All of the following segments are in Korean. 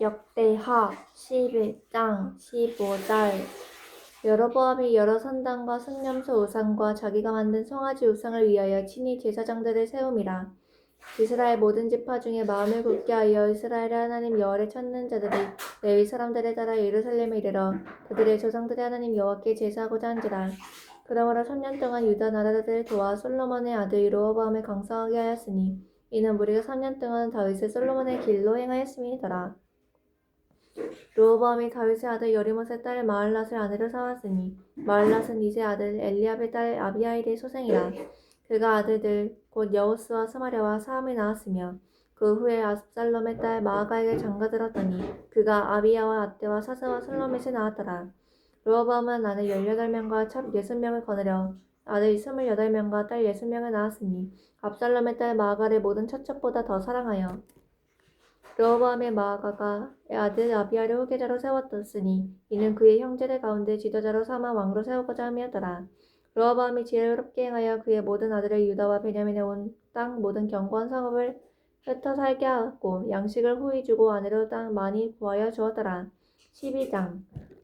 역대하 11장 15절. 여로보암이 여러 선단과 순념소 우상과 자기가 만든 송아지 우상을 위하여 친히 제사장들을 세움이라. 이스라엘 모든 지파 중에 마음을 굳게 하여 이스라엘의 하나님 여호와를 찾는 자들이 레위 사람들에 따라 예루살렘에 이르러 그들의 조상들의 하나님 여호와께 제사하고자 한지라. 그러므로 3년 동안 유다 나라들을 도와 솔로몬의 아들 르호보암을 강성하게 하였으니 이는 무리가 3년 동안 다윗의 솔로몬의 길로 행하였음이더라. 르호보암이 다윗의 아들 여리못의 딸 마을랏을 아내로 삼았으니 마을랏은 이세 아들 엘리압의 딸 아비하일의 소생이라. 그가 아들들 곧 여우스와 스마랴와 사함을 낳았으며 그 후에 압살롬의 딸 마아가에게 장가들었더니 그가 아비야와 아떼와 사스와 슬로밋을 낳았더라. 르호보암은 아들 18명과 첩 60명을 거느려 아들 28명과 딸 60명을 낳았으니 압살롬의 딸 마아가를 모든 처첩보다 더 사랑하여 르호보암의 마아가가 아들 아비야를 후계자로 세웠으니 이는 그의 형제들 가운데 지도자로 삼아 왕으로 세우고자 함이었더라. 르호보암이 지혜롭게 행하여 그의 모든 아들을 유다와 베냐민의 온 땅 모든 견고한 성읍을 흩어 살게 하고 양식을 후히 주고 아내로 땅 많이 구하여 주었더라. 12장.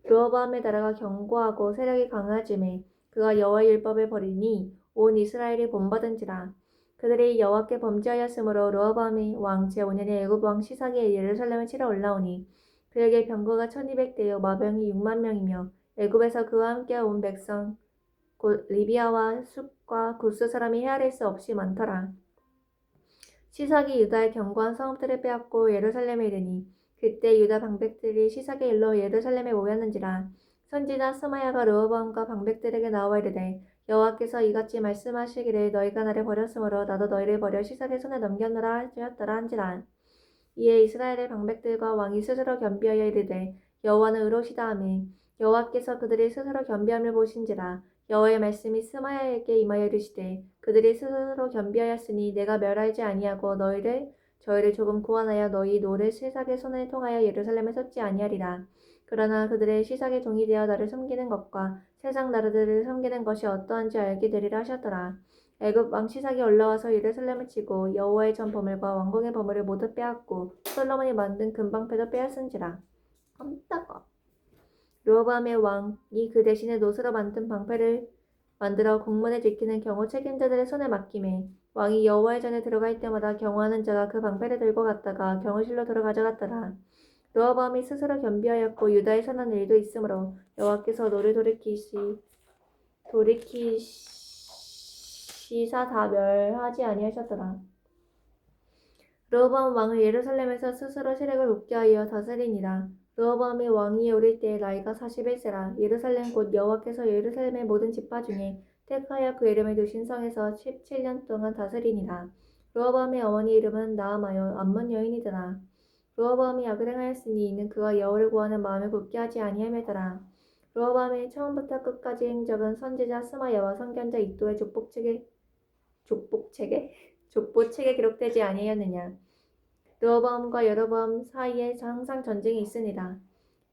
르호보암의 나라가 견고하고 세력이 강하짐에 그가 여호와의 율법을 버리니 온 이스라엘이 본받은지라. 그들이 여호와께 범죄하였으므로 르호보암이 왕 제5년에 애굽 왕 시삭이 예루살렘을 치러 올라오니 그에게 병거가 1200대요 마병이 6만 명이며 애굽에서 그와 함께 온 백성 곧 리비아와 숲과 구스 사람이 헤아릴 수 없이 많더라. 시삭이 유다의 견고한 성읍들을 빼앗고 예루살렘에 이르니 그때 유다 방백들이 시삭의 일로 예루살렘에 모였는지라. 선지자 스마야가 르호보암과 방백들에게 나와 이르되 여호와께서 이같이 말씀하시기를 너희가 나를 버렸으므로 나도 너희를 버려 시삭의 손에 넘겼노라 하였더라 한지라. 이에 이스라엘의 방백들과 왕이 스스로 겸비하여 이르되 여호와는 의로우시다 하매 여호와께서 그들이 스스로 겸비함을 보신지라. 여호와의 말씀이 스마야에게 임하여 이르시되 그들이 스스로 겸비하였으니 내가 멸하지 아니하고 저희를 조금 구원하여 너희 노를 시삭의 손을 통하여 예루살렘에 섰지 아니하리라. 그러나 그들의 시삭의 종이 되어 나를 섬기는 것과 세상 나라들을 섬기는 것이 어떠한지 알게 되리라 하셨더라. 애굽 왕 시삭이 올라와서 예루살렘을 치고 여호와의 전 보물과 왕궁의 보물을 모두 빼앗고 솔로몬이 만든 금방패도 빼앗은지라. 깜짝아. 르호보암의 왕이 그 대신에 노스로 만든 방패를 만들어 공문을 지키는 경호 책임자들의 손에 맡기매 왕이 여호와의 전에 들어갈 때마다 경호하는 자가 그 방패를 들고 갔다가 경호실로 들어가져갔더라. 르호보암이 스스로 겸비하였고 유다에 선한 일도 있으므로 여호와께서 노를 돌이키시사 다 멸하지 아니하셨더라. 르호보암 왕을 예루살렘에서 스스로 세력을 높게 하여 다스리니라. 르호보암이 왕위에 오를 때에 나이가 41세라. 예루살렘 곧 여호와께서 예루살렘의 모든 지파 중에 택하여 그 이름을 두신 성에서 17년 동안 다스리니라. 르호보암의 어머니 이름은 나아마요 암몬 여인이더라. 르호보암이 악을 행하였으니 이는 그가 여호와를 구하는 마음을 굳게 하지 아니함이더라. 르호보암의 처음부터 끝까지 행적은 선지자 스마야와 선견자 이도의 족보책에 기록되지 아니하였느냐. 르호보암과 여로보암 사이에 항상 전쟁이 있으니라.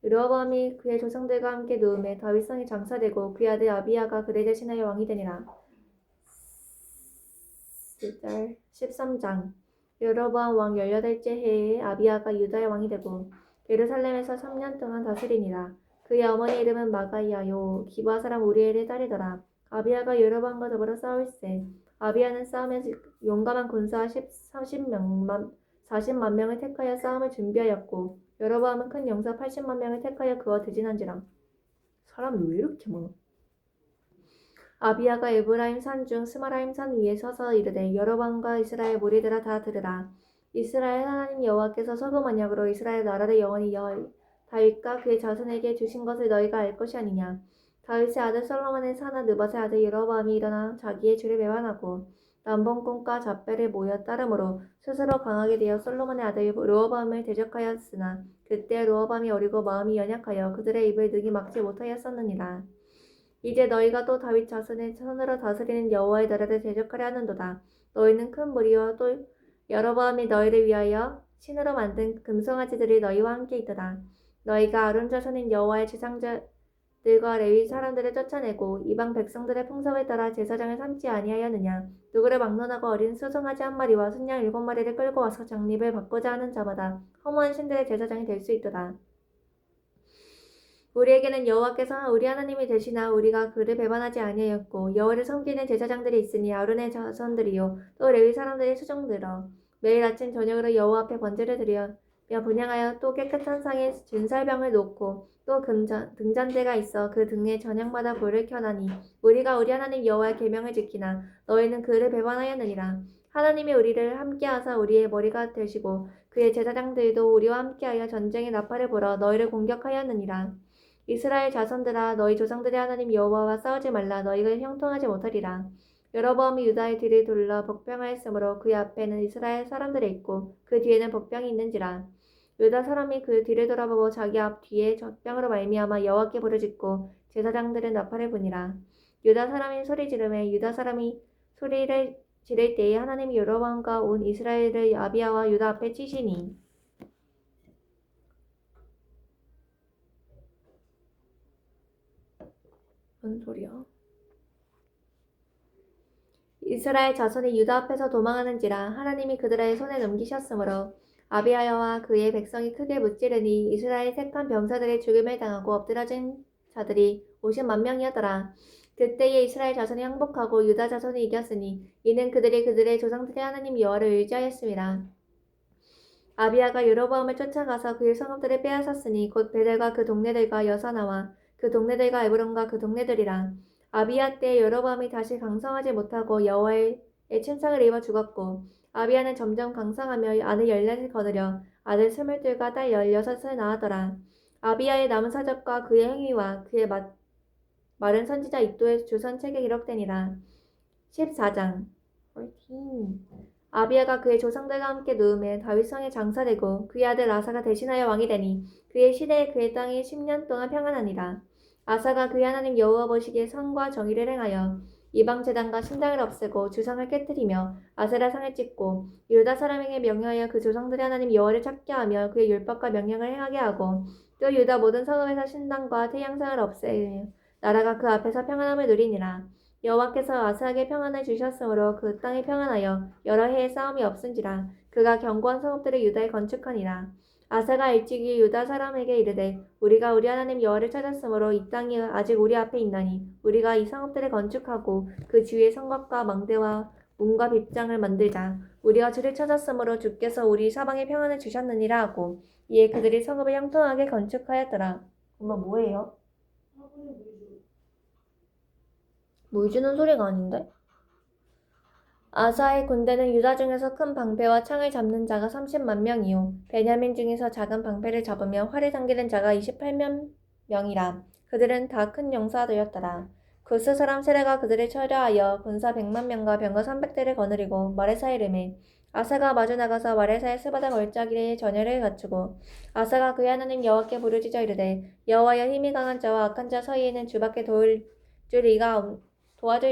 르호보암이 그의 조상들과 함께 누움에 다윗성이 장사되고 그의 아들 아비야가 그를 대신하여 왕이 되니라. 13장. 여로보암 왕 18째 해에 아비야가 유다의 왕이 되고 예루살렘에서 3년 동안 다스리니라. 그의 어머니 이름은 마가야요 기브아 사람 우리엘의 딸이더라. 아비야가 여로보암과 더불어 싸울세. 아비야는 싸움에서 용감한 군사 40만 명을 택하여 싸움을 준비하였고 여로보암은 큰 용사 80만 명을 택하여 그와 대진한지라. 사람이 왜 이렇게 많아? 아비야가 에브라임 산 중 스마라임 산 위에 서서 이르되 여로보암과 이스라엘 무리들아 다 들으라. 이스라엘 하나님 여호와께서 서금 언약으로 이스라엘 나라를 영원히 다윗과 그의 자손에게 주신 것을 너희가 알 것이 아니냐. 다윗의 아들 솔로몬의 사나 느밧의 아들 여로보암이 일어나 자기의 죄를 배반하고 남봉꾼과 잡배를 모여 따름으로 스스로 강하게 되어 솔로몬의 아들 르호보암을 대적하였으나 그때 르호보암이 어리고 마음이 연약하여 그들의 입을 능히 막지 못하였었느니라. 이제 너희가 또 다윗 자손의 손으로 다스리는 여호와의 나라를 대적하려 하는도다. 너희는 큰 무리와 또 여로보암이 너희를 위하여 신으로 만든 금송아지들이 너희와 함께 있도다. 너희가 아론 자손인 여호와의 제사장들을 들과 레위 사람들을 쫓아내고 이방 백성들의 풍습에 따라 제사장을 삼지 아니하였느냐. 누구를 막론하고 어린 수송아지 한 마리와 순양 7마리를 끌고 와서 장립을 받고자 하는 자마다 허무한 신들의 제사장이 될 수 있도다. 우리에게는 여호와께서 우리 하나님이 되시나 우리가 그를 배반하지 아니하였고 여호와를 섬기는 제사장들이 있으니 아론의 자손들이요 또 레위 사람들의 수종들어 매일 아침 저녁으로 여호와 앞에 번제를 드려 분향하여 또 깨끗한 상에 진설병을 놓고 또 등잔대가 있어 그 등에 저녁마다 불을 켜나니 우리가 우리 하나님 여호와의 계명을 지키나 너희는 그를 배반하였느니라. 하나님이 우리를 함께하사 우리의 머리가 되시고 그의 제사장들도 우리와 함께하여 전쟁의 나팔을 불어 너희를 공격하였느니라. 이스라엘 자손들아 너희 조상들의 하나님 여호와와 싸우지 말라. 너희가 형통하지 못하리라. 여로보암이 유다의 뒤를 둘러 복병하였으므로 그의 앞에는 이스라엘 사람들이 있고 그 뒤에는 복병이 있는지라. 유다 사람이 그 뒤를 돌아보고 자기 앞 뒤에 적병으로 말미암아 여호와께 부르짖고 제사장들은 나팔을 부니라. 유다 사람이 소리 지르매 유다 사람이 소리를 지를 때에 하나님이 여로보암과 온 이스라엘을 아비야와 유다 앞에 치시니 뭔 소리야? 이스라엘 자손이 유다 앞에서 도망하는지라 하나님이 그들의 손에 넘기셨으므로 아비아야와 그의 백성이 크게 무찌르니 이스라엘 택한 병사들의 죽임을 당하고 엎드러진 자들이 50만 명이었더라. 그때에 이스라엘 자손이 항복하고 유다 자손이 이겼으니 이는 그들이 그들의 조상들의 하나님 여호와를 의지하였습니다. 아비야가 여로보암을 쫓아가서 그의 성읍들을 빼앗았으니 곧 베델과 그 동네들과 여사나와 그 동네들과 에브론과 그 동네들이라. 아비야 때 여로보암이 다시 강성하지 못하고 여호와의 침상을 입어 죽었고 아비야는 점점 강성하며 아들 14을 거느려 아들 22과 딸 16을 낳았더라. 아비야의 남은 사적과 그의 행위와 그의 마른 선지자 이도의 주선책에 기록되니라. 14장 아비야가 그의 조상들과 함께 누움에 다윗성에 장사되고 그의 아들 아사가 대신하여 왕이 되니 그의 시대에 그의 땅이 10년 동안 평안하니라. 아사가 그의 하나님 여호와 보시기에 선과 정의를 행하여 이방 제단과 신당을 없애고 주상을 깨뜨리며 아세라 상을 찢고 유다 사람에게 명령하여 그 조상들의 하나님 여호와를 찾게 하며 그의 율법과 명령을 행하게 하고 또 유다 모든 성읍에서 신당과 태양상을 없애며 나라가 그 앞에서 평안함을 누리니라. 여호와께서 아사에게 평안을 주셨으므로 그 땅이 평안하여 여러 해의 싸움이 없은지라. 그가 견고한 성읍들을 유다에 건축하니라. 아사가 일찍이 유다 사람에게 이르되 우리가 우리 하나님 여호와를 찾았으므로 이 땅이 아직 우리 앞에 있나니 우리가 이 성읍들을 건축하고 그 주위에 성곽과 망대와 문과 빗장을 만들자. 우리가 주를 찾았으므로 주께서 우리 사방에 평안을 주셨느니라 하고 이에 그들이 성읍을 형통하게 건축하였더라. 엄마 뭐예요? 물 주는 소리가 아닌데? 아사의 군대는 유다 중에서 큰 방패와 창을 잡는 자가 30만 명이요 베냐민 중에서 작은 방패를 잡으며 활을 당기는 자가 28만 명이라. 그들은 다 큰 용사들이었더라. 구스 사람 세레가 그들을 처리하여 군사 100만 명과 병거 300대를 거느리고 마레사에 이르매 아사가 마주 나가서 마레사의 스바다 걸작이의 전열을 갖추고 아사가 그의 하나님 여호와께 부르짖어 이르되 여호와여 힘이 강한 자와 악한 자 사이에는 주밖에 도와줄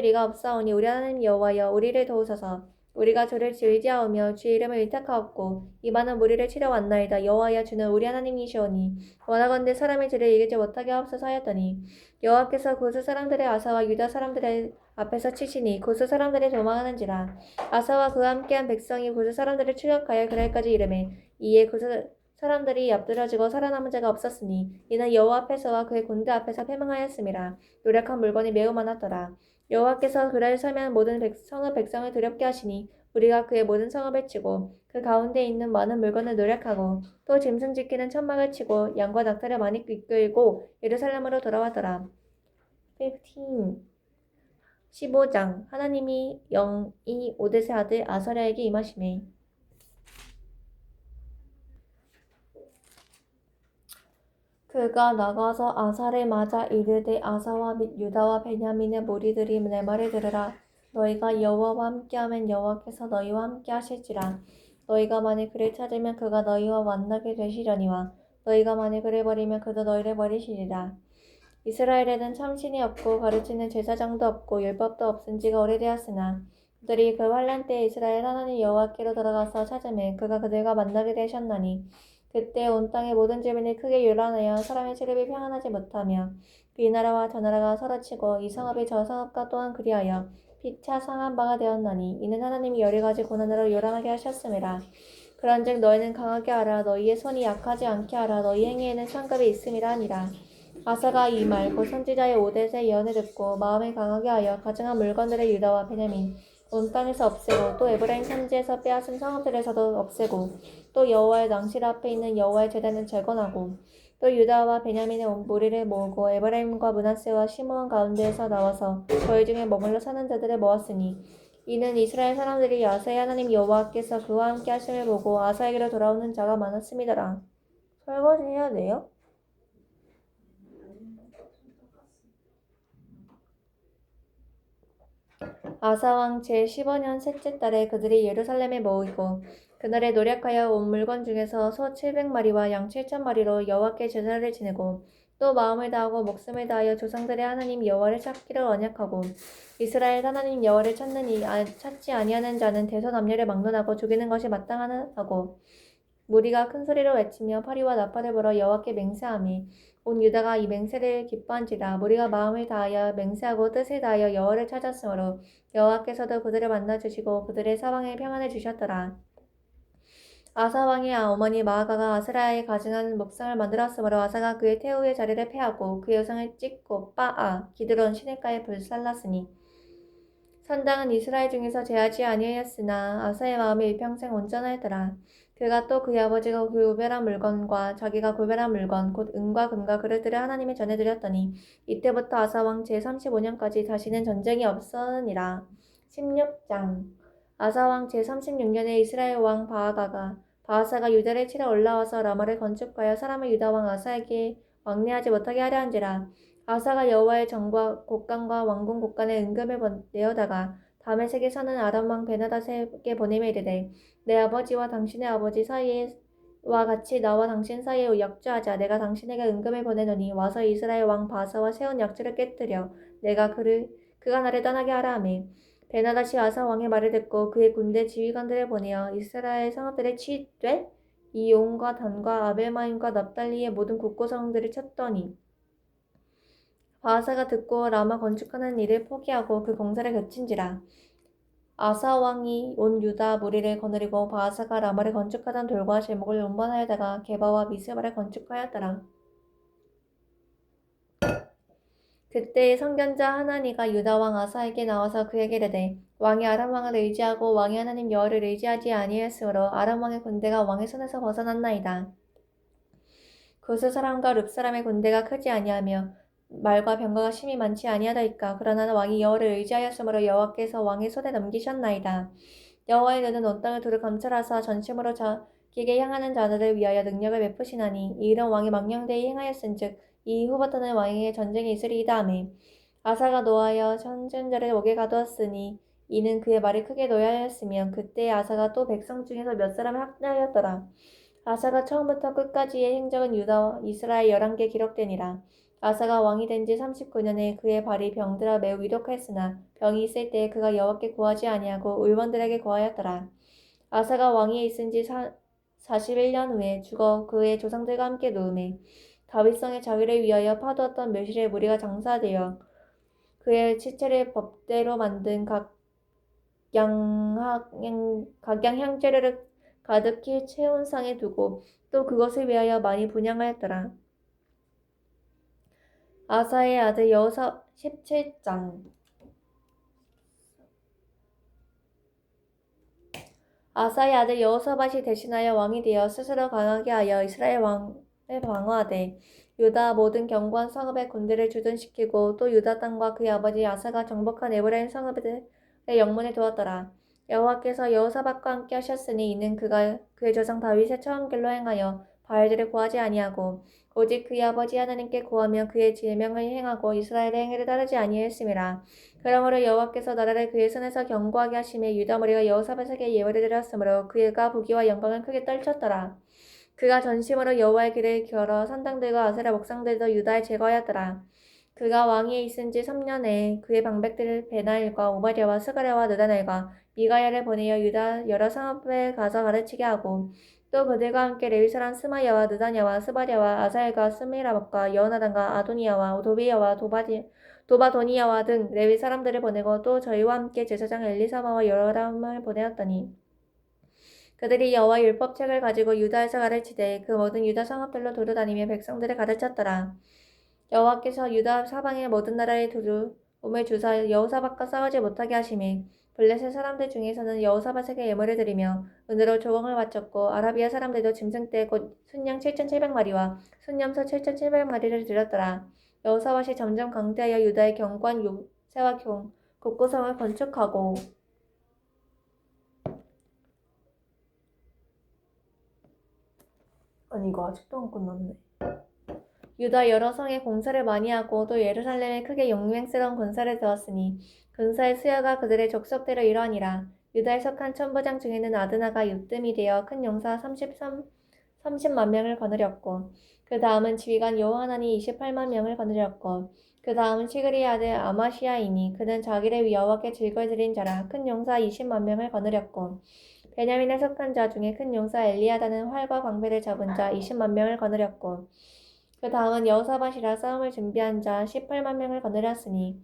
리가 없사오니 우리 하나님 여호와여 우리를 도우소서. 우리가 주를 의지하오며 주의 이름을 의탁하옵고 이 많은 무리를 치러 왔나이다. 여호와여 주는 우리 하나님이시오니 원하건대 사람이 주를 이기지 못하게 하옵소서 하였더니 여호와께서 구스 사람들의 아사와 유다 사람들의 앞에서 치시니 구스 사람들이 도망하는지라. 아사와 그와 함께한 백성이 구스 사람들을 추격하여 그날까지 이르매 이에 구스 사람들이 엎드러지고 살아남은 자가 없었으니 이는 여호와 앞에서와 그의 군대 앞에서 패망하였음이라. 노력한 물건이 매우 많았더라. 여호와께서 그를 설면 모든 성읍 백성을 두렵게 하시니 우리가 그의 모든 성읍을 치고 그 가운데 있는 많은 물건을 노력하고 또 짐승 지키는 천막을 치고 양과 낙타를 많이 이끌고 예루살렘으로 돌아왔더라. 15장 하나님이 영이 오뎃의 아들 아사랴에게 임하시매 그가 나가서 아사를 맞아 이르되 아사와 및 유다와 베냐민의 무리들이 내 말을 들으라. 너희가 여호와와 함께하면 여호와께서 너희와 함께하실지라. 너희가 만일 그를 찾으면 그가 너희와 만나게 되시려니와 너희가 만일 그를 버리면 그도 너희를 버리시리라. 이스라엘에는 참신이 없고 가르치는 제사장도 없고 율법도 없은 지가 오래되었으나 그들이 그 환란 때에 이스라엘 하나님 여호와께로 들어가서 찾으매 그가 그들과 만나게 되셨나니 그때 온 땅의 모든 주민이 크게 요란하여 사람의 체력이 평안하지 못하며 이 나라와 저 나라가 서로 치고 이 성읍이 저 성읍과 또한 그리하여 피차 상한 바가 되었나니 이는 하나님이 여러 가지 고난으로 요란하게 하셨음이라. 그런즉 너희는 강하게 하라. 너희의 손이 약하지 않게 하라. 너희 행위에는 상급이 있음이라 하니라. 아사가 이 말 곧 선지자의 오댓의 예언을 듣고 마음을 강하게 하여 가증한 물건들을 유다와 베냐민 온 땅에서 없애고 또 에브라임 산지에서 빼앗은 성읍들에서도 없애고 또 여호와의 낭실 앞에 있는 여호와의 제단을 재건하고 또 유다와 베냐민의 온 무리를 모으고 에브라임과 므낫세와 시므온 가운데에서 나와서 저희 중에 머물러 사는 자들을 모았으니 이는 이스라엘 사람들이 아사의 하나님 여호와께서 그와 함께 하심을 보고 아사에게로 돌아오는 자가 많았음이더라. 설거지 해야 돼요? 아사왕 제15년 셋째 달에 그들이 예루살렘에 모이고 그날에 노력하여 온 물건 중에서 소 700마리와 양 7,000마리로 여호와께 제사를 지내고 또 마음을 다하고 목숨을 다하여 조상들의 하나님 여호와를 찾기를 언약하고 이스라엘 하나님 여호와를 찾지 아니하는 자는 대소남녀를 막론하고 죽이는 것이 마땅하고 무리가 큰 소리로 외치며 파리와 나팔을 불어 여호와께 맹세하며 온 유다가 이 맹세를 기뻐한지라. 무리가 마음을 다하여 맹세하고 뜻을 다하여 여호와를 찾았으므로 여호와께서도 그들을 만나 주시고 그들의 사방에 평안을 주셨더라. 아사 왕의 어머니 마아가가 아스라의 가증한 목상을 만들었으므로 아사가 그의 태우의 자리를 패하고 그의 우상을 찢고 빠아 기드론 시냇가에 불살랐으니 산당은 이스라엘 중에서 제하지 아니하였으나 아사의 마음이 일평생 온전하였더라. 그가 또 그의 아버지가 구별한 물건과 자기가 구별한 물건 곧 은과 금과 그릇들을 하나님에 전해드렸더니 이때부터 아사 왕 제35년까지 다시는 전쟁이 없었느니라. 16장 아사 왕 제36년에 이스라엘 왕 바하사가 유다를 치러 올라와서 라마를 건축하여 사람을 유다 왕 아사에게 왕래하지 못하게 하려 한지라. 아사가 여호와의 전과 곡간과 왕궁 곡간에 은금을 내어다가 다메섹에 사는 아람 왕 베나닷에게 보내며 이르되 내 아버지와 당신의 아버지 사이와 같이 나와 당신 사이에 약주하자. 내가 당신에게 은금을 보내노니 와서 이스라엘 왕 바사와 세운 약주를 깨뜨려 그가 나를 떠나게 하라 하며 베나닷이 아사 왕의 말을 듣고 그의 군대 지휘관들을 보내어 이스라엘 성읍들을 치되 이온과 단과 아벨마임과 납달리의 모든 국고성들을 쳤더니 바하사가 듣고 라마 건축하는 일을 포기하고 그 공사를 그친지라. 아사 왕이 온 유다 무리를 거느리고 바하사가 라마를 건축하던 돌과 제목을 운반하여다가 게바와 미스바를 건축하였더라. 그때 선견자 하나니가 유다 왕 아사에게 나와서 그에게 이르되 왕이 아람 왕을 의지하고 왕이 하나님 여호와를 의지하지 아니하였으므로 아람 왕의 군대가 왕의 손에서 벗어났나이다. 구스 사람과 룹 사람의 군대가 크지 아니하며 말과 병거가 심히 많지 아니하다이까. 그러나 왕이 여호와를 의지하였으므로 여호와께서 왕의 손에 넘기셨나이다. 여호와의 눈은 온 땅을 두루 감찰하사 전심으로 자기에게 향하는 자들을 위하여 능력을 베푸시나니 이 일은 왕이 망령되이 행하였은즉 이 이후부터는 왕에게 전쟁이 있으리이다 하매 아사가 노하여 선전자를 옥에 가두었으니 이는 그의 말이 크게 노하였으며 그때 아사가 또 백성 중에서 몇 사람을 학대하였더라. 아사가 처음부터 끝까지의 행적은 유다 이스라엘 11개 기록되니라. 아사가 왕이 된 지 39년에 그의 발이 병들어 매우 위독하였으나 병이 있을 때에 그가 여호와께 구하지 아니하고 울원들에게 구하였더라. 아사가 왕위에 있은 지 41년 후에 죽어 그의 조상들과 함께 누우매 다윗성의 자기를 위하여 파두었던 묘실에 무리가 장사되어 그의 시체를 법대로 만든 각양향재료를 가득히 채운 상에 두고 또 그것을 위하여 많이 분향하였더라. 아사의 아들 여호사 17장 아사의 아들 여호사밧이 대신하여 왕이 되어 스스로 강하게 하여 이스라엘 왕을 방어하되 유다 모든 견고한 성읍의 군대를 주둔시키고 또 유다 땅과 그의 아버지 아사가 정복한 에브라임 성읍의 영문에 두었더라. 여호와께서 여호사밧과 함께 하셨으니 이는 그가 그의 조상 다윗의 처음 길로 행하여 바알들을 구하지 아니하고 오직 그의 아버지 하나님께 구하며 그의 계명을 행하고 이스라엘의 행위를 따르지 아니하였음이라. 그러므로 여호와께서 나라를 그의 손에서 견고하게 하심에 유다 무리가 여호사밧에게 예물을 드렸으므로 그가 부귀와 영광을 크게 떨쳤더라. 그가 전심으로 여호와의 길을 걸어 산당들과 아세라 목상들도 유다에 제거하였더라. 그가 왕위에 있은 지 3년에 그의 방백들 베나일과 오바댜와 스가랴와 느다넬과 미가야를 보내어 유다 여러 성읍에 가서 가르치게 하고 또 그들과 함께 레위 사람 스마야와 느다냐와 스바랴와 아사엘과 스미라박과 여호나단과 아도니야와 도비야와 도바도니야와 등 레위 사람들을 보내고 또 저희와 함께 제사장 엘리사마와 여호람을 보내었더니 그들이 여호와 율법책을 가지고 유다에서 가르치되 그 모든 유다 성읍들로 돌아다니며 백성들을 가르쳤더라. 여호와께서 유다 사방의 모든 나라에 두루 몸을 주사 여호사밧과 싸우지 못하게 하시매 블레셋 사람들 중에서는 여호사밧에게 예물을 드리며 은으로 조공을 바쳤고 아라비아 사람들도 짐승떼 곧 순양 7,700마리와 순염소 7,700마리를 드렸더라. 여호사밧이 점점 강대하여 유다의 경관 요새와 곡구성을 건축하고 아니 이거 아직도 안 끝났네. 유다 여러 성에 공사를 많이 하고 또 예루살렘에 크게 용맹스러운 군사를 세웠으니 군사의 수여가 그들의 족속대로 이러하니라. 유다에 속한 천부장 중에는 아드나가 유뜸이 되어 큰 용사 30만 명을 거느렸고 그 다음은 지휘관 요하난이 28만 명을 거느렸고 그 다음은 시그리의 아들 아마시아이니 그는 자기를 여호와께 즐거이 드린 자라 큰 용사 20만 명을 거느렸고 베냐민에 속한 자 중에 큰 용사 엘리야다는 활과 광배를 잡은 자 20만 명을 거느렸고 그 다음은 여호사밧이라 싸움을 준비한 자 18만 명을 거느렸으니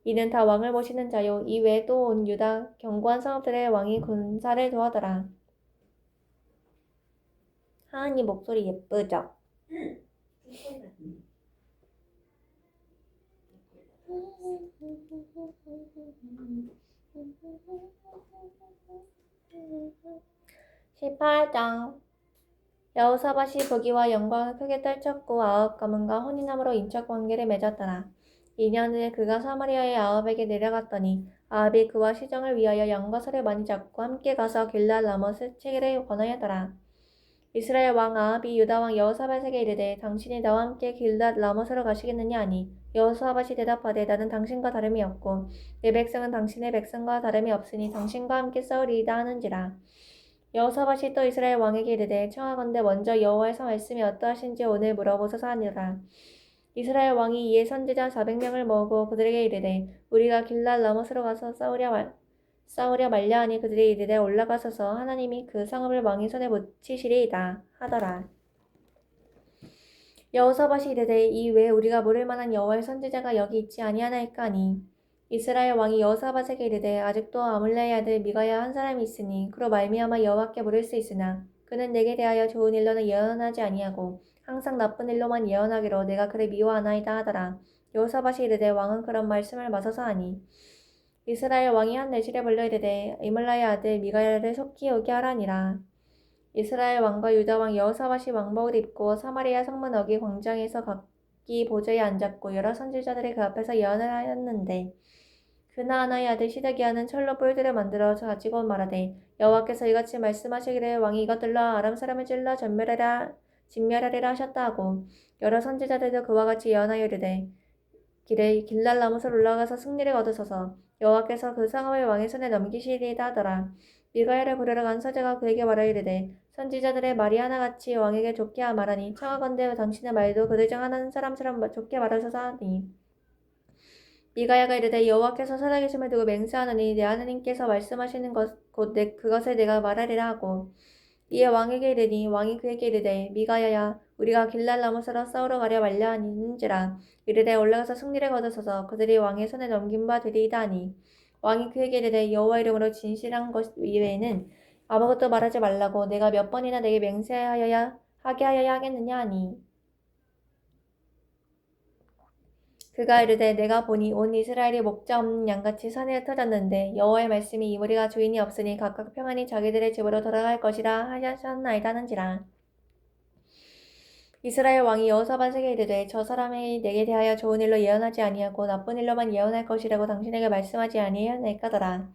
이는 다 왕을 모시는 자요 이 외에 또 온 유다 견고한 성읍들의 왕이 군사를 도하더라. 하은이 목소리 예쁘죠? 응. 18장 여호사밧이 부귀와 영광을 크게 떨쳤고 아합 가문과 혼인함으로 인척 관계를 맺었더라. 2년 후에 그가 사마리아의 아합에게 내려갔더니 아합이 그와 시정을 위하여 양과 소를 많이 잡고 함께 가서 길랏 라못을 치기를 권하였더라. 이스라엘 왕 아합이 유다 왕 여호사밧에게 이르되 당신이 나와 함께 길랏 라못으로 가시겠느냐 하니 여호사밧이 대답하되 나는 당신과 다름이 없고 내 백성은 당신의 백성과 다름이 없으니 당신과 함께 싸우리이다 하는지라. 여호사밧이 또 이스라엘 왕에게 이르되 청하건대 먼저 여호와의 말씀이 어떠하신지 오늘 물어보소서 하니라. 이스라엘 왕이 이에 선지자 400명을 모으고 그들에게 이르되 우리가 길랏 라못으로 가서 싸우려 말려 하니 그들이 이르되 올라가소서 하나님이 그 성읍을 왕의 손에 붙이시리이다 하더라. 여호사밧이 이르되 이 외에 우리가 물을 만한 여호와의 선지자가 여기 있지 아니하나이까 하니 이스라엘 왕이 여호사밧에게 이르되 아직도 아물레의 아들 미가야 한 사람이 있으니 그로 말미암아 여호와께 물을 수 있으나 그는 내게 대하여 좋은 일로는 예언하지 아니하고 항상 나쁜 일로만 예언하기로 내가 그를 미워하나이다 하더라. 여호사밧이 이르되 왕은 그런 말씀을 마소서 하니 이스라엘 왕이 한 내실에 불러 이르되 이물라의 아들 미가야를 속히 오게 하라니라. 이스라엘 왕과 유다 왕 여호사밧이 왕복을 입고 사마리아 성문 어기 광장에서 각기 보좌에 앉았고 여러 선지자들이 그 앞에서 예언을 하였는데 그나아나의 아들 시드기야는 철로 뿔들을 만들어 가지고 말하되 여호와께서 이같이 말씀하시기를 왕이 이것들로 아람 사람을 찔러 진멸하리라 하셨다 하고 여러 선지자들도 그와 같이 예언하여 이르되 길랄 라못을 올라가서 승리를 거두소서 여호와께서 그 성읍을 왕의 손에 넘기시리이다 하더라. 미가야를 부르러 간 서재가 그에게 말하 이르되 선지자들의 말이 하나같이 왕에게 좋게 말하니 청하건대 당신의 말도 그들 중 하나는 사람처럼 좋게 말하소서 하니 미가야가 이르되 여호와께서 살아계심을 두고 맹세하노니 내 하나님께서 말씀하시는 곧 그것을 내가 말하리라 하고 이에 왕에게 이르니 왕이 그에게 이르되 미가야야 우리가 길랄 라못으로 싸우러 가려 말려 하는지라 이르되 올라가서 승리를 거두소서 그들이 왕의 손에 넘긴 바 되리이다 하니 왕이 그에게 이르되 여호와 이름으로 진실한 것 이외에는 아무것도 말하지 말라고 내가 몇 번이나 내게 하게 하여야 하겠느냐 하니 그가 이르되 내가 보니 온 이스라엘이 목자 없는 양같이 산에 흩어졌는데 여호와의 말씀이 이 무리가 주인이 없으니 각각 평안히 자기들의 집으로 돌아갈 것이라 하셨나이다 하는지라. 이스라엘 왕이 여호사밧에게 이르되 저 사람이 내게 대하여 좋은 일로 예언하지 아니하고 나쁜 일로만 예언할 것이라고 당신에게 말씀하지 아니하나이까더라.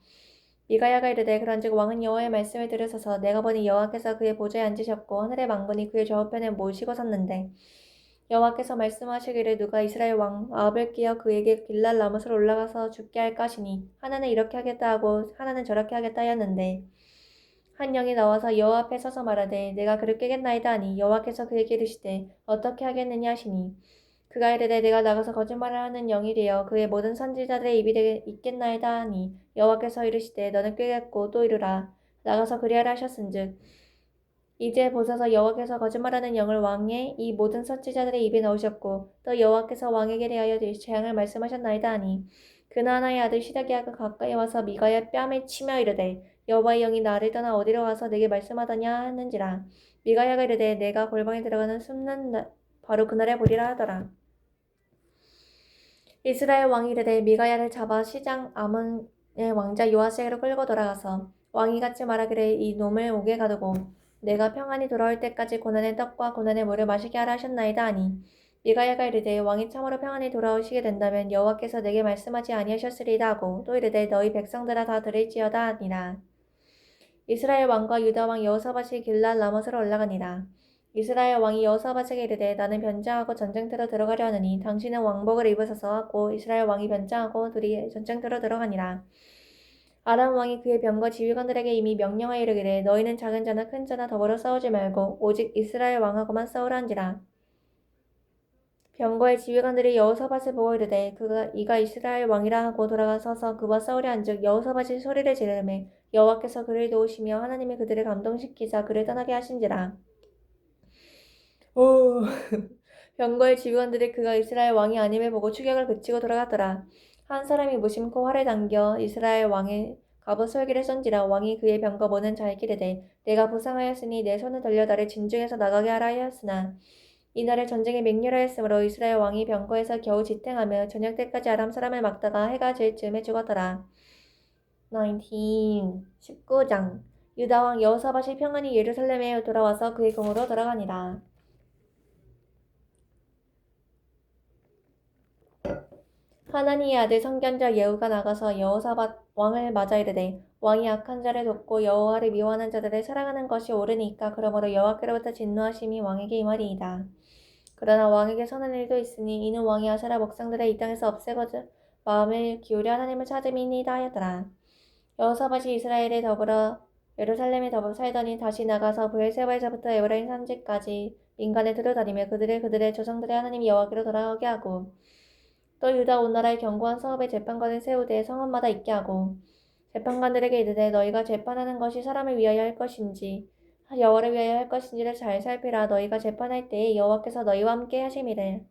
미가야가 이르되 그런즉 왕은 여호와의 말씀을 들으소서 내가 보니 여호와께서 그의 보좌에 앉으셨고 하늘의 만군이 그의 좌우편에 모시고 섰는데 여호와께서 말씀하시기를 누가 이스라엘 왕 아합을 끼어 그에게 길랄 라못으로 올라가서 죽게 할까 하시니 하나는 이렇게 하겠다 하고 하나는 저렇게 하겠다 하였는데 한 영이 나와서 여호와 앞에 서서 말하되 내가 그를 깨겠나이다 하니 여호와께서 그에게 이르시되 어떻게 하겠느냐 하시니 그가 이르되 내가 나가서 거짓말을 하는 영이 되어 그의 모든 선지자들의 입이 있겠나이다 하니 여호와께서 이르시되 너는 꾀겠고 또 이르라 나가서 그리하라 하셨은즉 이제 보소서 여호와께서 거짓말하는 영을 왕의 이 모든 선지자들의 입에 넣으셨고 또 여호와께서 왕에게 대하여 재앙을 말씀하셨나이다 하니 그나나의 아들 시드기야가 가까이 와서 미가의 뺨에 치며 이르되 여호와의 영이 나를 떠나 어디로 가서 내게 말씀하더냐 하는지라. 미가야가 이르되 내가 골방에 들어가는 숨는 날 바로 그날에 보리라 하더라. 이스라엘 왕이 이르되 미가야를 잡아 시장 아몬의 왕자 요아스에게로 끌고 돌아가서 왕이 같이 말하기를 이 놈을 옥에 가두고 내가 평안히 돌아올 때까지 고난의 떡과 고난의 물을 마시게 하라 하셨나이다 하니 미가야가 이르되 왕이 참으로 평안히 돌아오시게 된다면 여호와께서 내게 말씀하지 아니하셨으리이다 하고 또 이르되 너희 백성들아 다 들을지어다 하니라. 이스라엘 왕과 유다 왕 여호사밧이 길랄 라못으로 올라가니라. 이스라엘 왕이 여호사밧에게 이르되 나는 변장하고 전쟁터로 들어가려 하느니 당신은 왕복을 입으소서 하고 이스라엘 왕이 변장하고 둘이 전쟁터로 들어가니라. 아람 왕이 그의 병거 지휘관들에게 이미 명령하여 이르기를 너희는 작은 자나 큰 자나 더불어 싸우지 말고 오직 이스라엘 왕하고만 싸우라 한지라. 병거의 지휘관들이 여호사밧을 보고 이르되 이가 이스라엘 왕이라 하고 돌아가서서 그와 싸우려 한즉 여호사밧이 소리를 지르매 여호와께서 그를 도우시며 하나님이 그들을 감동시키사 그를 떠나게 하신지라. 오. 병거의 지휘관들이 그가 이스라엘 왕이 아님을 보고 추격을 그치고 돌아갔더라. 한 사람이 무심코 활을 당겨 이스라엘 왕의 갑옷 솔기를 쏜지라. 왕이 그의 병거 모는 자에게 이르되 내가 부상하였으니 내 손을 돌려 나를 진중에서 나가게 하라 하였으나 이날에 전쟁이 맹렬하였으므로 이스라엘 왕이 병거에서 겨우 지탱하며 저녁 때까지 아람 사람을 막다가 해가 질 즈음에 죽었더라. 19장 유다 왕 여호사밧이 평안히 예루살렘에 돌아와서 그의 궁으로 들어가니라. 하나니의 아들 선견자 예후가 나가서 여호사밧 왕을 맞아 이르되 왕이 악한 자를 돕고 여호와를 미워하는 자들을 사랑하는 것이 옳으니까 그러므로 여호와께로부터 진노하심이 왕에게 임하리이다. 그러나 왕에게 선한 일도 있으니 이는 왕이 아세라 목상들을 이 땅에서 없애거든 마음을 기울여 하나님을 찾음이니이다 하였더라. 여호사밧이 이스라엘에 더불어 예루살렘에 더불어 살더니 다시 나가서 브엘세바에서부터 에브라임 산지까지 민간에 들어다니며 그들의 조상들의 하나님 여호와께로 돌아가게 하고 또 유다 온 나라의 견고한 사업에 재판관을 세우되 성읍마다 있게 하고 재판관들에게 이르되 너희가 재판하는 것이 사람을 위하여 할 것인지 여호와를 위하여 할 것인지를 잘 살피라. 너희가 재판할 때에 여호와께서 너희와 함께 하심이래.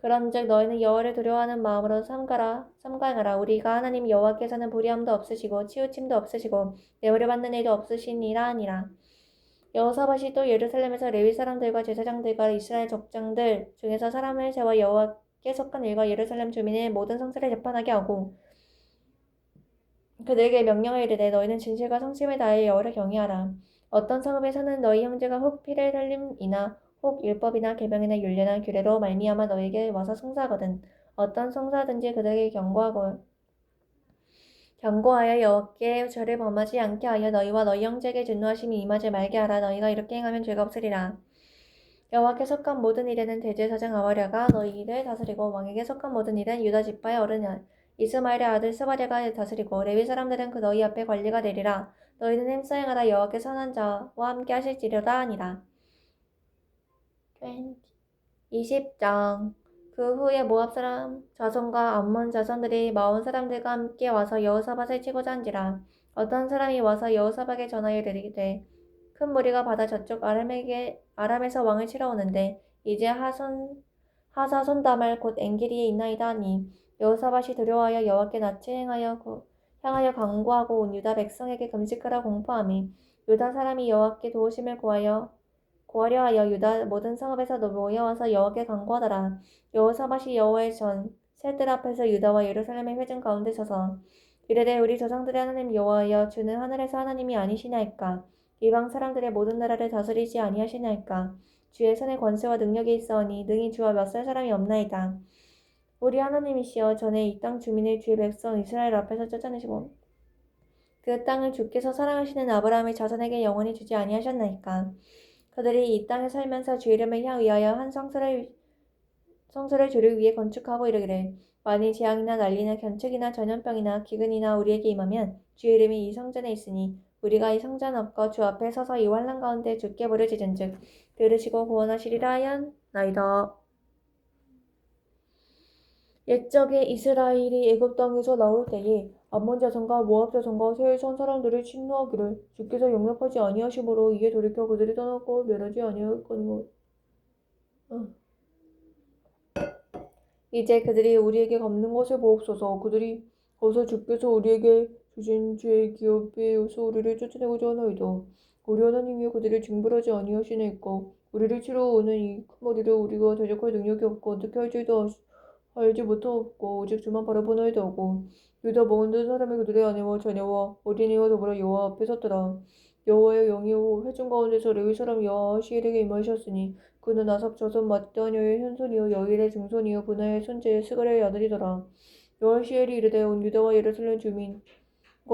그런즉 너희는 여호와를 두려워하는 마음으로 삼가하라. 우리가 하나님 여호와께서는 불의함도 없으시고 치우침도 없으시고 뇌물을 받는 일도 없으시니라 하니라. 여호사밧이 또 예루살렘에서 레위 사람들과 제사장들과 이스라엘 족장들 중에서 사람을 세워 여호와께 속한 일과 예루살렘 주민의 모든 성사를 재판하게 하고 그들에게 명령을 이르되 너희는 진실과 성심을 다해 여호와를 경외하라. 어떤 성읍에 사는 너희 형제가 혹 피를 흘림이나 혹 율법이나 계명이나 율례나 규례로 말미암아 너희에게 와서 송사하거든 어떤 송사든지 그들에게 경고하여 여호와께 죄를 범하지 않게 하여 너희와 너희 형제에게 진노하심이 임하지 말게 하라. 너희가 이렇게 행하면 죄가 없으리라. 여호와께 속한 모든 일에는 대제사장 아마랴가 너희를 다스리고 왕에게 속한 모든 일은 유다 지파의 어른 이스마엘의 아들 스바랴가 다스리고 레위 사람들은 그 너희 앞에 관리가 되리라. 너희는 행사행하라. 여호와께 선한 자와 함께 하실지로다 하니라. 20장 그 후에 모압 사람 자손과 암몬 자손들이 마온 사람들과 함께 와서 여호사밧을 치고자 한지라. 어떤 사람이 와서 여호사밧에게 전하여 이르되 큰 무리가 바다 저쪽 아람에서 왕을 치러 오는데 이제 하사손다말 곧 엔게리에 있나이다 하니 여호사밧이 두려워하여 여호와께 낯을 향하여 간구하고 온 유다 백성에게 금식하라 공포하며 유다 사람이 여호와께 도우심을 구하려 하여 유다 모든 성읍에서 모여와서 여호와께 간구하더라. 여호사밧이 여호와의 전 새들 앞에서 유다와 예루살렘의 회중 가운데 서서 이르되 우리 조상들의 하나님 여호와여 주는 하늘에서 하나님이 아니시나이까 이방 사람들의 모든 나라를 다스리지 아니하시나이까 주의 손에 권세와 능력이 있어오니 능히 주와 몇살 사람이 없나이다. 우리 하나님이시여 전에 이 땅 주민을 주의 백성 이스라엘 앞에서 쫓아내시고 그 땅을 주께서 사랑하시는 아브라함의 자손에게 영원히 주지 아니하셨나이까. 그들이 이 땅에 살면서 주 이름을 위하여 한 성소를 주를 위해 건축하고 이르기를 만일 재앙이나 난리나 견책이나 전염병이나 기근이나 우리에게 임하면 주 이름이 이 성전에 있으니 우리가 이 성전 앞과 주 앞에 서서 이 환난 가운데 주께 부르짖은즉 들으시고 구원하시리라 하였나이다. 옛적에 이스라엘이 애굽 땅에서 나올 때에 암몬 자손과 모압 자손과 세일선 사람들을 침노하기를 주께서 용납하지 아니하심으로 이에 돌이켜 그들이 떠났고 멸하지 아니하였거니와 이제 그들이 우리에게 갚는 것을 보옵소서. 그들이 어서 주께서 우리에게 주신 죄의 기업에서 우리를 쫓아내고자 하나이다. 우리 하나님이여 그들을 징벌하지 아니하시나이까. 우리를 치러 오는 이 큰 머리를 우리가 대적할 능력이 없고 어떻게 할지도 알지 못하고 오직 주만 바라보나이다 하고 유다 모든 사람이 그들의 아내와 자녀와 어린이와 더불어 여호와 앞에 섰더라. 여호와의 영이 회중 가운데서 레위 사람 여호시엘에게 임하셨으니 그는 아삽 자손 맏다녀의 현손이요 여일의 증손이요 분하의 손재의 스가랴의 아들이더라. 여호시엘이 이르되 온 유다와 예루살렘 주민과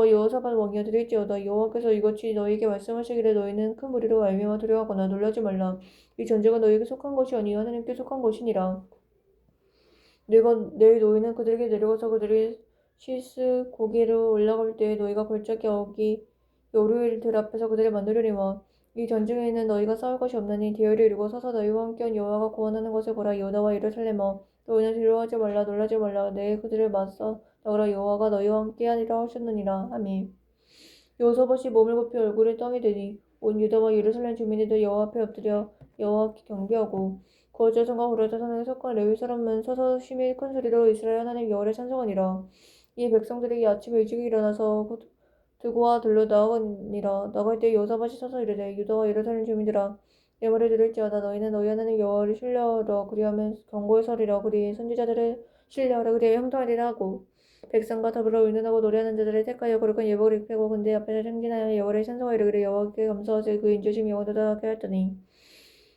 여호사밧 왕이여 들을지어다. 여호와께서 이같이 너희에게 말씀하시기를 너희는 큰 무리로 말미암아 두려워하거나 놀라지 말라. 이 전쟁은 너희에게 속한 것이 아니요 하나님께 속한 것이니라. 내일 너희는 그들에게 내려가서 그들이 시스 고기로 올라갈 때에 너희가 골짜기 어기 요루엘 들 앞에서 그들을 만나려니와 이 전쟁에는 너희가 싸울 것이 없나니 디엘을 이루고 서서 너희와 함께한 여호와가 구원하는 것을 보라. 유다와 예루살렘아 너희는 두려워하지 말라 놀라지 말라. 내일 그들을 맞서 나가라. 여호와가 너희와 함께하리라 하셨느니라. 아멘. 여호사밧이 몸을 굽혀 얼굴을 땅에 대니 온 유다와 예루살렘 주민들도 여호와 앞에 엎드려 여호와께 경배하고 거즈 자손과 고라 자손에 속한 레위 사람은 서서 심히 큰 소리로 이스라엘 하나님 여호와를 찬송하니라. 이 백성들이 아침에 일찍 일어나서 드고와 들로 나아가니라. 나갈 때 여호사밧이 서서 이르되 유다와 예루살렘 주민들아 내 말을 들을지어다. 너희는 너희 하나님 여호와를 신뢰하라. 그리하면 경고에 서리라. 그리 선지자들을 신뢰하라. 그리하여 형통하리라 하고 백성과 더불어 의논하고 노래하는 자들을 택하여 거룩한 예복을 입히고 군대 앞에서 행진하여 여호와를 찬송하여 이르기를 여호와께 감사하세 그 인자심이 영원하게 하였더니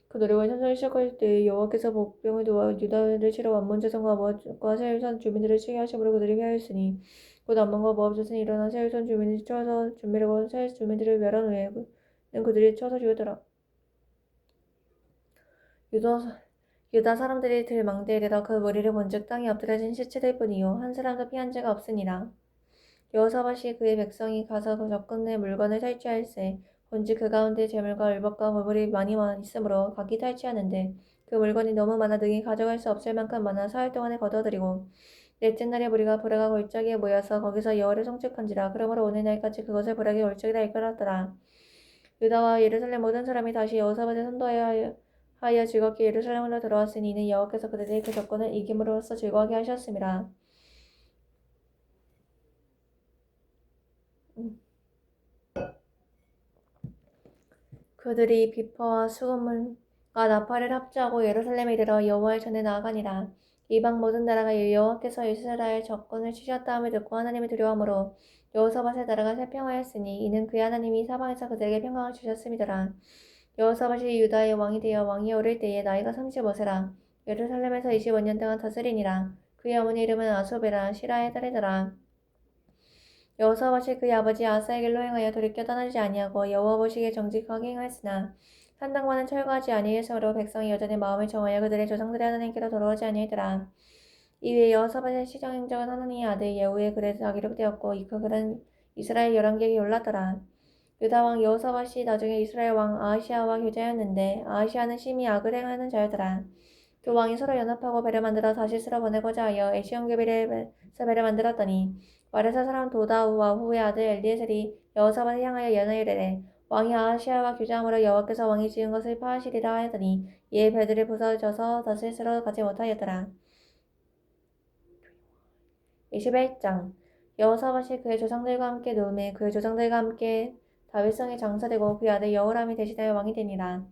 그 노래와 찬송을 시작할 때 여호와께서 복병을 도와 유다를 치러 암몬 자손과 모압과 세일선 주민들을 치게 하심으로 그들이 패하였으니 곧 암몬과 모압 자손이 일어나 세일선 주민이 쳐서 준비하고 세일 주민들을 멸한 후에는 그들이 쳐서 죽였더라. 유다 사람들이 들망대에 이르러 그 머리를 본즉 땅에 엎드려진 시체들 뿐이요 한 사람도 피한 자가 없으니라. 여호사밧이 그의 백성이 가서 그 적군의 물건을 탈취할세 본즉 그 가운데 재물과 을박과 보물이 많이 있으므로 각기 탈취하는데 그 물건이 너무 많아 능히 가져갈 수 없을 만큼 많아 사흘 동안에 거둬들이고 넷째 날에 무리가 부라가 골짜기에 모여서 거기서 여호와를 송축한지라. 그러므로 오늘날까지 그것을 부락의 골짜기라 일컬었더라. 유다와 예루살렘 모든 사람이 다시 여호사밧을 선도하여 즐겁게 예루살렘으로 돌아왔으니 이는 여호와께서 그들의 그 적군을 이김으로써 즐거워하게 하셨음이라. 그들이 비파와 수금물과 나팔을 합주하고 예루살렘에 이르러 여호와의 전에 나아가니라. 이방 모든 나라가 여호와께서 이스라엘 적군을 치셨다 함을 듣고 하나님을 두려워하므로 여호사밧의 나라가 새평하였으니 이는 그의 하나님이 사방에서 그들에게 평강을 주셨음이더라. 여호사밧이 유다의 왕이 되어 왕이 오를 때에 나이가 35세라. 예루살렘에서 25년 동안 다스리니라. 그의 어머니 이름은 아소베라 시라의 딸이더라. 여호사밧이 그의 아버지 아사의 길로 행하여 돌이켜 떠나지 아니하고 여호와 보시기에 정직하게 행하였으나 산당만은 철거하지 아니하였으므로 백성이 여전히 마음을 정하여 그들의 조상들의 하나님께로 돌아오지 아니하더라. 이후에 여호사밧의 시정행적은 하나님의 아들 예후의 글에 다 기록되었고 그 글은 이스라엘 열왕기에 올랐더라. 유다 왕 여호사밧이 나중에 이스라엘 왕 아하시아와 교제하였는데 아하시아는 심히 악을 행하는 자였더라. 두 왕이 서로 연합하고 배를 만들어 다시스로 보내고자 하여 에시온게빌에서 배를 만들었더니 마레사 사람 도다우와 후의 아들 엘리에셀이 여호사밧을 향하여 예언하여 이르되 왕이 아하시아와 교제함으로 여호와께서 왕이 지은 것을 파하시리라 하였더니 이에 배들이 부서져서 다시스로 가지 못하였더라. 21장 여호사밧이 그의 조상들과 함께 누움에 그의 조상들과 함께 다윗성에 장사되고 그의 아들 여호람이 대신하여 왕이 되니라.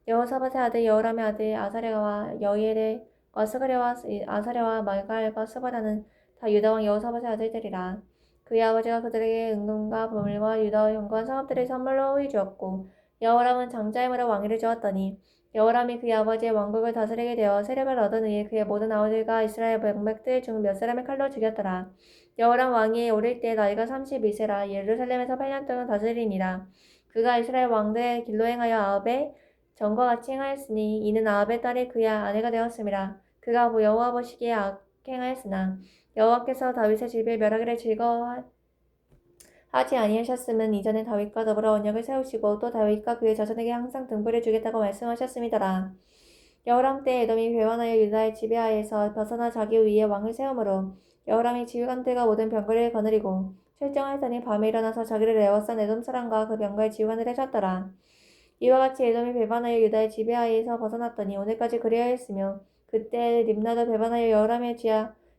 여호사밧의 아들 여호람의 아들 아사랴와 여이엘과 스가랴와 아사랴와 말갈과 스바랴는 다 유다 왕 여호사밧의 아들들이라. 그의 아버지가 그들에게 은금과 보물과 유다의 견고한 성읍들을 선물로 후히 주었고 여호람은 장자임으로 왕위를 주었더니 여호람이 그의 아버지의 왕국을 다스리게 되어 세력을 얻은 후에 그의 모든 아우들과 이스라엘 백맥들 중 몇 사람을 칼로 죽였더라. 여호람 왕위에 오를 때 나이가 32세라 예루살렘에서 8년 동안 다스리니라. 그가 이스라엘 왕들의 길로 행하여 아합의 전과 같이 행하였으니 이는 아합의 딸이 그의 아내가 되었음이라. 그가 여호와 보시기에 악행하였으나 여호와께서 다윗의 집을 멸하기를 즐거워하지 아니하셨음은 이전에 다윗과 더불어 언약을 세우시고 또 다윗과 그의 자손에게 항상 등불을 주겠다고 말씀하셨음이더라. 여호람 때 에돔이 배반하여 유다의 지배하에서 벗어나 자기 위에 왕을 세우므로 여호람이 지휘관들과 모든 병거를 거느리고 출정하였더니 밤에 일어나서 자기를 에워싼 에돔 사람과 그 병거의 지휘관을 해쳤더라. 이와 같이 에돔이 배반하여 유다의 지배하에서 벗어났더니 오늘까지 그리하였으며 그때 림나도 배반하여 여호람의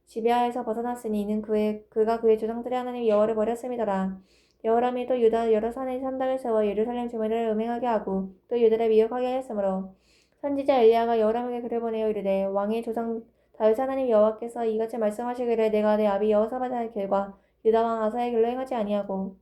지배하에서 벗어났으니 이는 그가 그의 조상들의 하나님 여호와를 버렸음이더라. 여호람이 또 유다 여러 산에 산당을 세워 예루살렘 주민을 음행하게 하고 또 유다를 미혹하게 하였으므로 선지자 엘리야가 여호람에게 글을 보내어 이르되 왕의 조상 다윗 하나님 여호와께서 이같이 말씀하시기를 내가 내 아비 여호사밧의 길과 유다 왕 아사의 길로 행하지 아니하고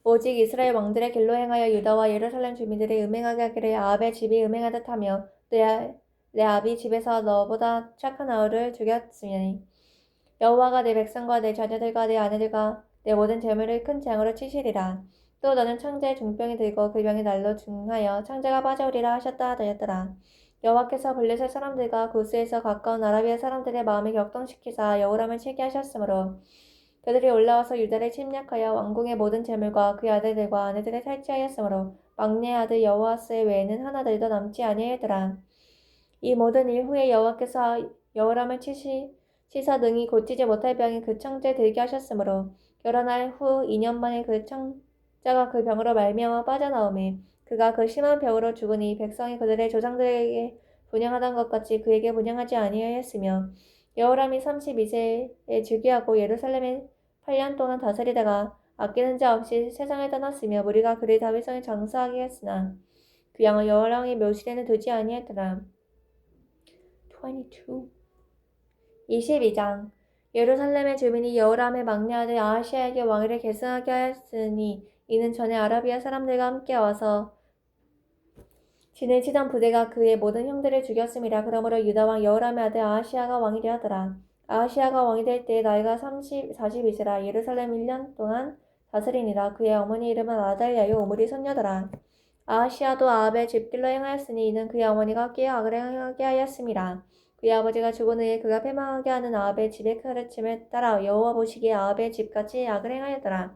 오직 이스라엘 왕들의 길로 행하여 유다와 예루살렘 주민들이 음행하게 하기를 아합의 집이 음행하듯 하며 내 아비 집에서 너보다 착한 아우를 죽였으니 여호와가 내 백성과 내 자녀들과 내 아내들과 내 모든 재물을 큰 재앙으로 치시리라. 또 너는 창자에 중병이 들고 그 병이 날로 중하여 창자가 빠져오리라 하셨다 하더라. 여호와께서 블레셋 사람들과 구스에서 가까운 아라비아 사람들의 마음을 격동시키사 여호람을 치게 하셨으므로 그들이 올라와서 유다를 침략하여 왕궁의 모든 재물과 그의 아들들과 아내들을 탈취하였으므로 막내 아들 여호아스의 외에는 하나들도 남지 아니하더라. 이 모든 일 후에 여호와께서 여호람을 치사 능히 고치지 못할 병이 그 창자에 들게 하셨으므로 여러 날 후 2년 만에 그 창자가 그 병으로 말미암아 빠져나오매 그가 그 심한 병으로 죽으니 백성이 그들의 조상들에게 분향하던 것 같이 그에게 분향하지 아니하였으며 여호람이 32세에 즉위하고 예루살렘에 8년 동안 다스리다가 아끼는 자 없이 세상을 떠났으며 무리가 그를 다윗성에 장사하게 했으나 그 양을 여호람의 묘실에는 두지 아니하더라. 22장 예루살렘의 주민이 여호람의 막내 아들 아하시아에게 왕위를 계승하게 하였으니 이는 전에 아라비아 사람들과 함께 와서 진을 치던 부대가 그의 모든 형들을 죽였음이라. 그러므로 유다 왕 여호람의 아들 아하시아가 왕이 되었더라. 아하시아가 왕이 될 때 나이가 42세라 예루살렘 1년 동안 다스리니라. 그의 어머니 이름은 아달랴요 오므리 손녀더라. 아하시아도 아합의 집길로 행하였으니 이는 그의 어머니가 끼어 악을 행하게 하였음이라. 그의 아버지가 죽은 후에 그가 패망하게 하는 아합의 집의 가르침을 따라 여호와 보시기에 아합의 집같이 악을 행하였더라.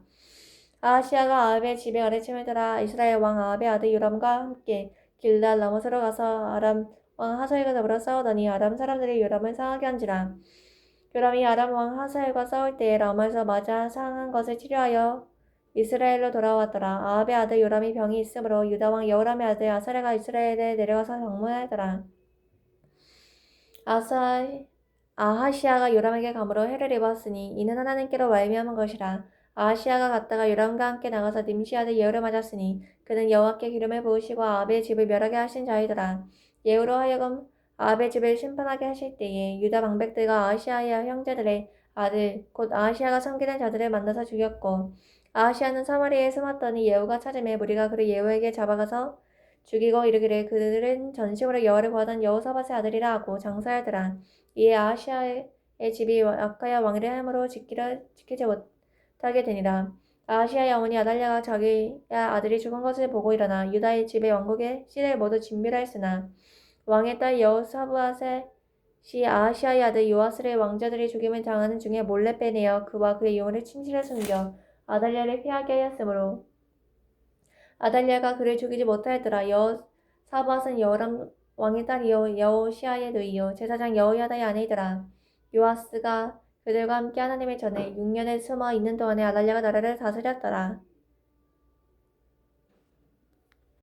아하시아가 아합의 집의 가르침을 따라 이스라엘 왕 아합의 아들 요람과 함께 길랄 라못으로 가서 아람 왕 하사엘과 더불어 싸우더니 아람 사람들이 요람을 상하게 한지라. 요람이 아람 왕 하사엘과 싸울 때에 라마에서 맞아 상한 것을 치료하여 이스라엘로 돌아왔더라. 아합의 아들 요람이 병이 있으므로 유다 왕 여호람의 아들 아사랴가 이스라엘에 내려가서 방문하더라. 아하시아가 요람에게 감으로 해를 입었으니 이는 하나님께로 말미암은 것이라. 아하시아가 갔다가 요람과 함께 나가서 님시 아들 예후를 맞았으니 그는 여호와께 기름을 부으시고 아합의 집을 멸하게 하신 자이더라. 예후로 하여금 아합의 집을 심판하게 하실 때에 유다 방백들과 아하시아의 형제들의 아들 곧 아하시아가 섬기는 자들을 만나서 죽였고 아하시아는 사마리아에 숨었더니 예후가 찾음에 무리가 그를 예후에게 잡아가서 죽이고 이르기를 그들은 전심으로 여호와를 구하던 여호사밧의 아들이라 하고 장사하더라. 이에 아하시아의 집이 악하여 왕위를 함으로 지키지 못하게 되니라. 아하시아의 어머니 아달랴가 자기의 아들이 죽은 것을 보고 일어나 유다의 집의 왕국의 씨를 모두 진멸하였으나 왕의 딸 여호사밧의 아하시아의 아들 요아스의 왕자들이 죽임을 당하는 중에 몰래 빼내어 그와 그의 유물을 침실에 숨겨 아달랴를 피하게 하였으므로 아달랴가 그를 죽이지 못하였더라. 여호사밧은 여호람 왕의 딸이요 여호시아의 누이요 제사장 여호야다의 아내이더라. 요아스가 그들과 함께 하나님의 전에 6년을 숨어 있는 동안에 아달랴가 나라를 다스렸더라.